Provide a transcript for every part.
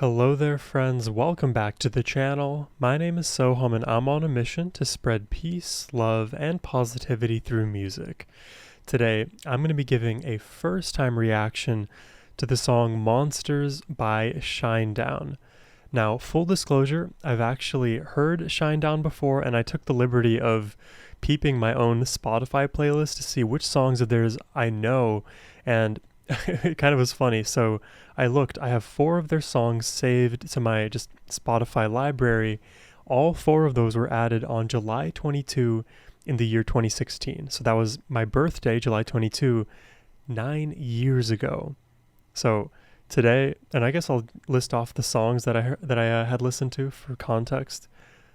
Hello there friends, welcome back to the channel. My name is Sohum and I'm on a mission to spread peace, love, and positivity through music. Today, I'm going to be giving a first-time reaction to the song Monsters by Shinedown. Now, full disclosure, I've actually heard Shinedown before and I took the liberty of peeping my own Spotify playlist to see which songs of theirs I know, and it kind of was funny. So I have 4 of their songs saved to my just Spotify library. All 4 of those were added on July 22 in the year 2016. So that was my birthday, July 22, 9 years ago. So today, and I guess I'll list off the songs that I had listened to for context.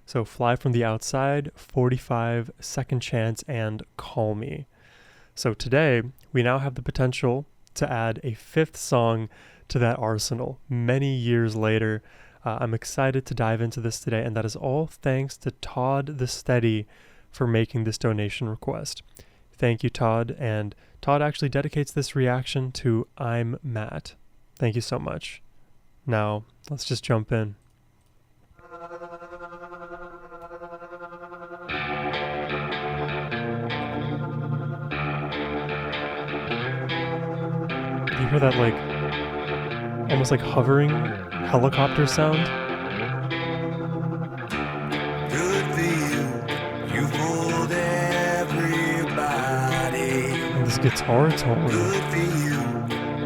So Fly From the Outside, 45, Second Chance, and Call Me. So today, we now have the potential to add a 5th song to that arsenal many years later. I'm excited to dive into this today, and that is all thanks to Todd the Steady for making this donation request. Thank you, Todd, and Todd actually dedicates this reaction to I'm Matt. Thank you so much. Now, let's just jump in. You hear that, like, almost like hovering helicopter sound? Good for you, you fooled everybody. And this guitar tone. Good for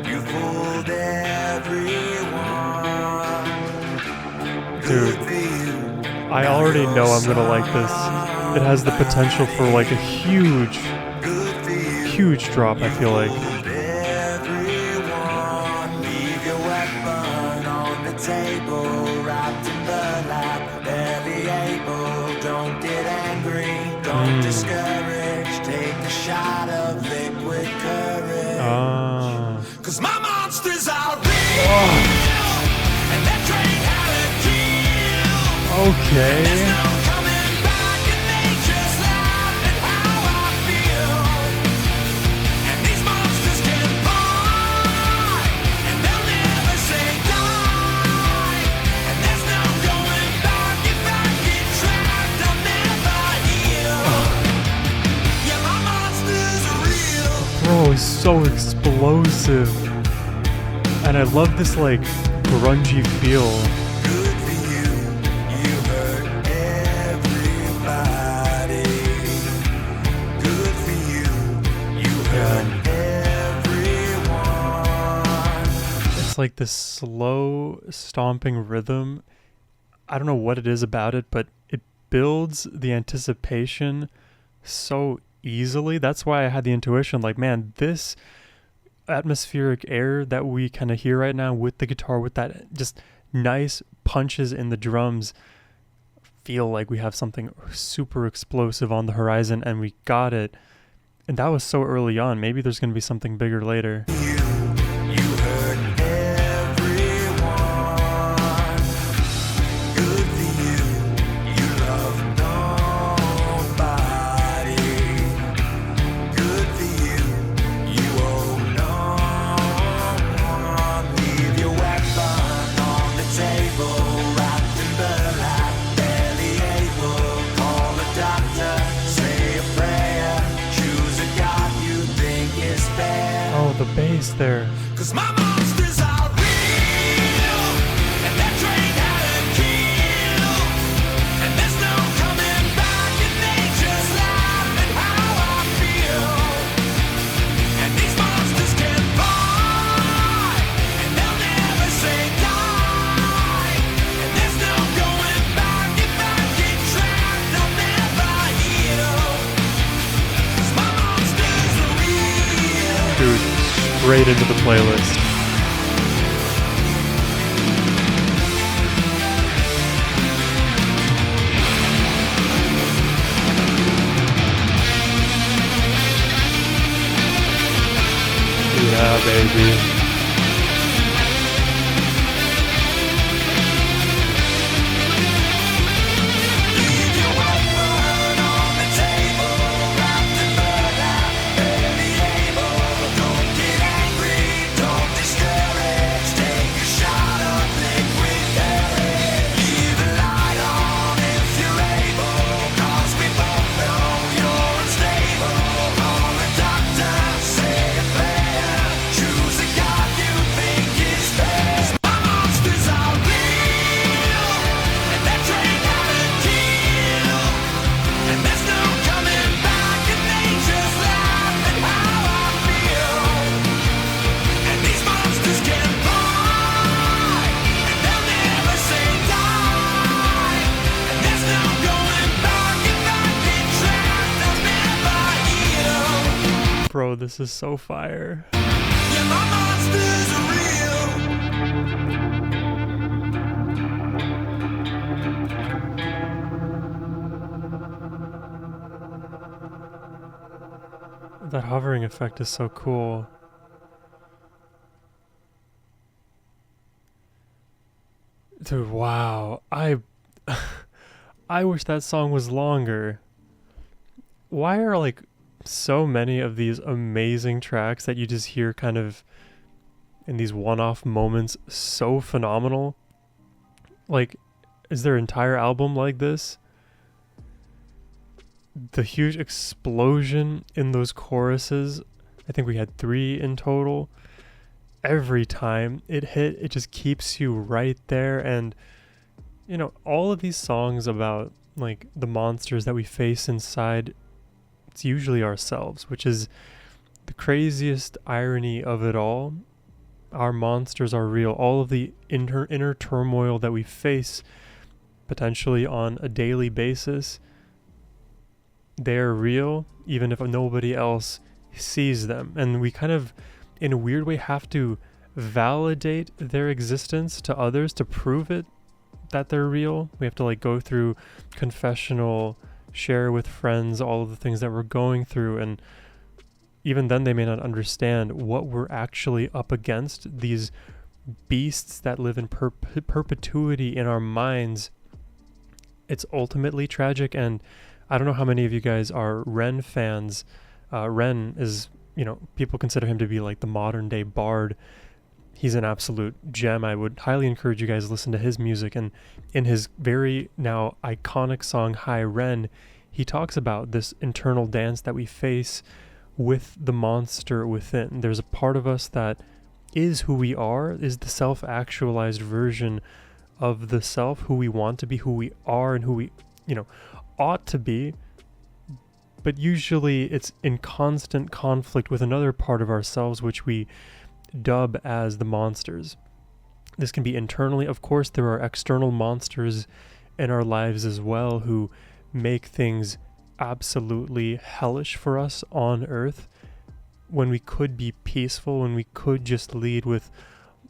you fooled everyone. Dude, I already know I'm gonna like this. It has the potential for like a huge drop, I feel like. Table wrapped in burlap, barely able. Don't get angry, don't discourage. Take a shot of liquid courage. Cause my monsters are real, and they're trained how to kill. Okay. There's no coming back, and they just laugh at how I feel. And these monsters can fight, and they'll never say die. Bro, he's so explosive. And I love this like grungy feel. Good for you, you hurt everybody. Good for you, you hurt everyone. It's like this slow stomping rhythm. I don't know what it is about it, but it builds the anticipation so easily. That's why I had the intuition, like, man, this atmospheric air that we kind of hear right now with the guitar, with that just nice punches in the drums, feel like we have something super explosive on the horizon, and we got it. And that was so early on. Maybe there's going to be something bigger later. The bass there. Cause my monsters are real, and they're trained how to kill. And there's no coming back, and they just laugh at how I feel. And these monsters can fight, and they'll never say die. And there's no going back, if I get trapped, I'll never heal. Cause my monsters are real. Dude, straight into the playlist. Yeah, baby. Don't discourage, take a shot of liquid this is so fire. Yeah, my monsters are real. That hovering effect is so cool. Dude, wow. I wish that song was longer. Why are like so many of these amazing tracks that you just hear kind of in these one-off moments so phenomenal? Like, is their entire album like this? The huge explosion in those choruses, I think we had 3 in total. Every time it hit, it just keeps you right there. And you know, all of these songs about like the monsters that we face inside, it's usually ourselves, which is the craziest irony of it all. Our monsters are real. All of the inner turmoil that we face potentially on a daily basis, they're real even if nobody else sees them. And we kind of, in a weird way, have to validate their existence to others to prove it that they're real. We have to like go through confessional, share with friends all of the things that we're going through, and even then they may not understand what we're actually up against. These beasts that live in perpetuity in our minds. It's ultimately tragic. And I don't know how many of you guys are Ren fans. Ren is, you know, people consider him to be like the modern day bard. He's an absolute gem. I would highly encourage you guys to listen to his music. And in his very now iconic song, Hi Ren, he talks about this internal dance that we face with the monster within. There's a part of us that is who we are, is the self-actualized version of the self, who we want to be, who we are, and who we, you know, ought to be. But usually it's in constant conflict with another part of ourselves, which we dub as the monsters. This can be internally. Of course, there are external monsters in our lives as well who make things absolutely hellish for us on earth, when we could be peaceful, when we could just lead with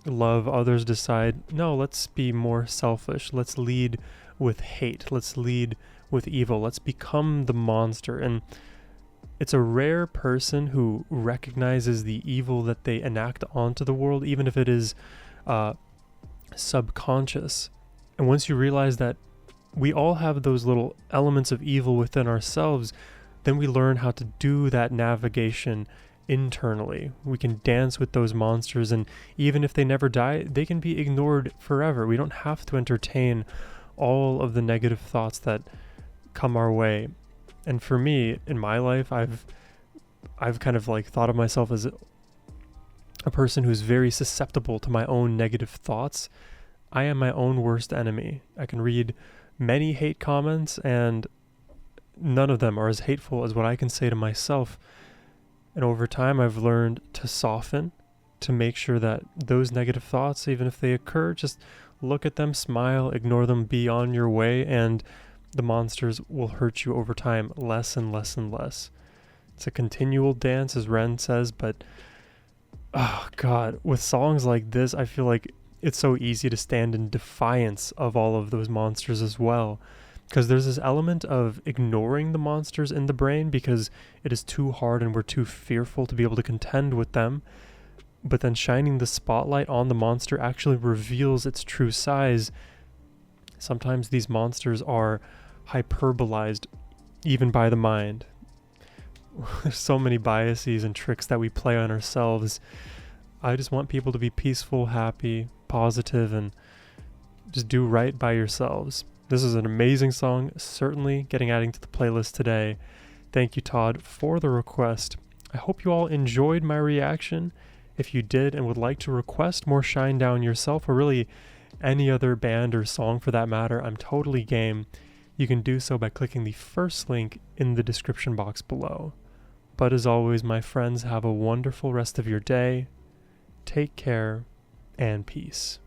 love. Others decide, no, let's be more selfish. Let's lead with hate. Let's lead with evil. Let's become the monster. And it's a rare person who recognizes the evil that they enact onto the world, even if it is subconscious. And once you realize that we all have those little elements of evil within ourselves, then we learn how to do that navigation internally. We can dance with those monsters, and even if they never die, they can be ignored forever. We don't have to entertain all of the negative thoughts that come our way. And for me, in my life, I've kind of like thought of myself as a person who's very susceptible to my own negative thoughts. I am my own worst enemy. I can read many hate comments, and none of them are as hateful as what I can say to myself. And over time, I've learned to soften, to make sure that those negative thoughts, even if they occur, just look at them, smile, ignore them, be on your way, and the monsters will hurt you over time less and less and less. It's a continual dance, as Ren says, but oh God, with songs like this, I feel like it's so easy to stand in defiance of all of those monsters as well. Because there's this element of ignoring the monsters in the brain because it is too hard and we're too fearful to be able to contend with them. But then shining the spotlight on the monster actually reveals its true size. Sometimes these monsters are hyperbolized even by the mind. There's so many biases and tricks that we play on ourselves. I just want people to be peaceful, happy, positive, and just do right by yourselves. This is an amazing song, certainly getting added to the playlist today. Thank you, Todd, for the request. I hope you all enjoyed my reaction. If you did and would like to request more Shinedown yourself, or really any other band or song for that matter, I'm totally game. You can do so by clicking the first link in the description box below. But as always, my friends, have a wonderful rest of your day. Take care and peace.